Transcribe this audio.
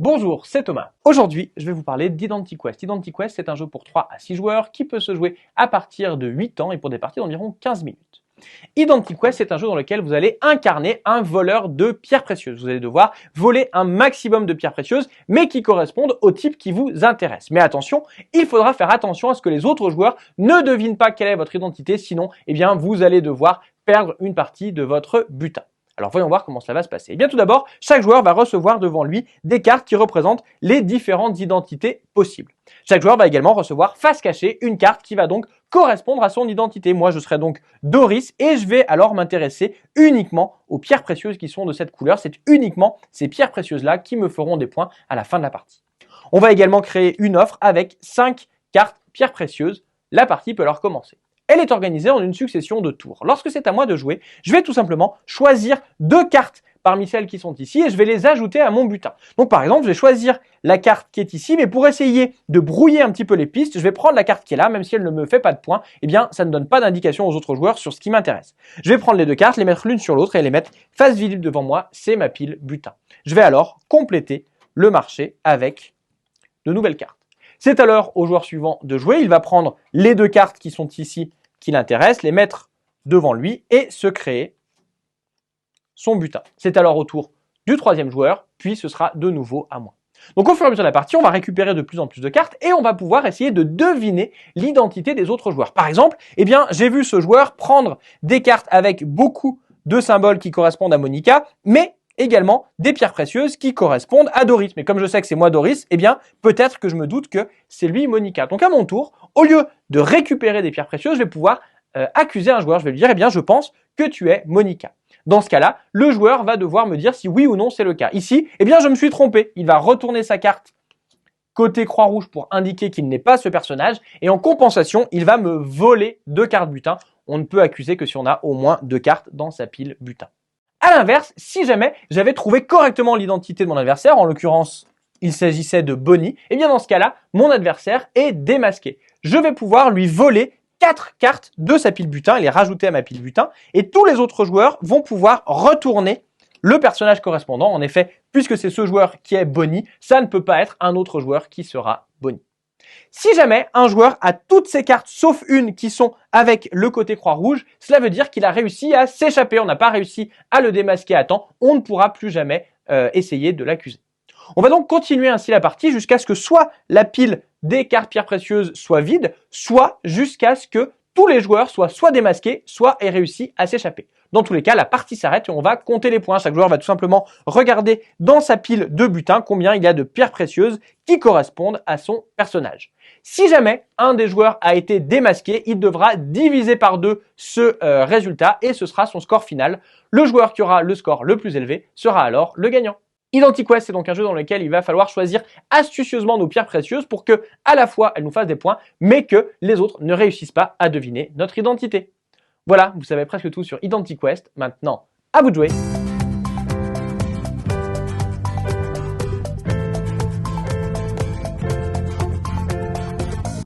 Bonjour, c'est Thomas. Aujourd'hui, je vais vous parler d'IdentiQuest. IdentiQuest, c'est un jeu pour 3 à 6 joueurs qui peut se jouer à partir de 8 ans et pour des parties d'environ 15 minutes. IdentiQuest, c'est un jeu dans lequel vous allez incarner un voleur de pierres précieuses. Vous allez devoir voler un maximum de pierres précieuses, mais qui correspondent au type qui vous intéresse. Mais attention, il faudra faire attention à ce que les autres joueurs ne devinent pas quelle est votre identité, sinon, vous allez devoir perdre une partie de votre butin. Alors voyons voir comment cela va se passer. Eh bien tout d'abord, chaque joueur va recevoir devant lui des cartes qui représentent les différentes identités possibles. Chaque joueur va également recevoir face cachée une carte qui va donc correspondre à son identité. Moi je serai donc Doris et je vais alors m'intéresser uniquement aux pierres précieuses qui sont de cette couleur. C'est uniquement ces pierres précieuses-là qui me feront des points à la fin de la partie. On va également créer une offre avec 5 cartes pierres précieuses. La partie peut alors commencer. Elle est organisée en une succession de tours. Lorsque c'est à moi de jouer, je vais tout simplement choisir 2 cartes parmi celles qui sont ici et je vais les ajouter à mon butin. Donc par exemple, je vais choisir la carte qui est ici, mais pour essayer de brouiller un petit peu les pistes, je vais prendre la carte qui est là, même si elle ne me fait pas de points, ça ne donne pas d'indication aux autres joueurs sur ce qui m'intéresse. Je vais prendre les 2 cartes, les mettre l'une sur l'autre et les mettre face visible devant moi, c'est ma pile butin. Je vais alors compléter le marché avec de nouvelles cartes. C'est alors au joueur suivant de jouer. Il va prendre les 2 cartes qui sont ici, qui l'intéressent, les mettre devant lui et se créer son butin. C'est alors au tour du 3e joueur, puis ce sera de nouveau à moi. Donc au fur et à mesure de la partie, on va récupérer de plus en plus de cartes et on va pouvoir essayer de deviner l'identité des autres joueurs. Par exemple, j'ai vu ce joueur prendre des cartes avec beaucoup de symboles qui correspondent à Monica, mais également des pierres précieuses qui correspondent à Doris. Mais comme je sais que c'est moi Doris, peut-être que je me doute que c'est lui Monica. Donc à mon tour, au lieu de récupérer des pierres précieuses, je vais pouvoir accuser un joueur. Je vais lui dire, je pense que tu es Monica. Dans ce cas-là, le joueur va devoir me dire si oui ou non c'est le cas. Ici, je me suis trompé. Il va retourner sa carte côté croix rouge pour indiquer qu'il n'est pas ce personnage. Et en compensation, il va me voler 2 cartes butin. On ne peut accuser que si on a au moins 2 cartes dans sa pile butin. À l'inverse, si jamais j'avais trouvé correctement l'identité de mon adversaire, en l'occurrence, il s'agissait de Bonnie, dans ce cas-là, mon adversaire est démasqué. Je vais pouvoir lui voler 4 cartes de sa pile butin et les rajouter à ma pile butin, et tous les autres joueurs vont pouvoir retourner le personnage correspondant. En effet, puisque c'est ce joueur qui est Bonnie, ça ne peut pas être un autre joueur qui sera Bonnie. Si jamais un joueur a toutes ses cartes sauf une qui sont avec le côté croix rouge, cela veut dire qu'il a réussi à s'échapper. On n'a pas réussi à le démasquer à temps. On ne pourra plus jamais essayer de l'accuser. On va donc continuer ainsi la partie jusqu'à ce que soit la pile des cartes pierres précieuses soit vide, soit jusqu'à ce que tous les joueurs soient soit démasqués, soit aient réussi à s'échapper. Dans tous les cas, la partie s'arrête et on va compter les points. Chaque joueur va tout simplement regarder dans sa pile de butin combien il y a de pierres précieuses qui correspondent à son personnage. Si jamais un des joueurs a été démasqué, il devra diviser par 2 ce résultat et ce sera son score final. Le joueur qui aura le score le plus élevé sera alors le gagnant. IdentiQuest, c'est donc un jeu dans lequel il va falloir choisir astucieusement nos pierres précieuses pour que, à la fois, elles nous fassent des points, mais que les autres ne réussissent pas à deviner notre identité. Voilà, vous savez presque tout sur IdentiQuest. Maintenant, à vous de jouer.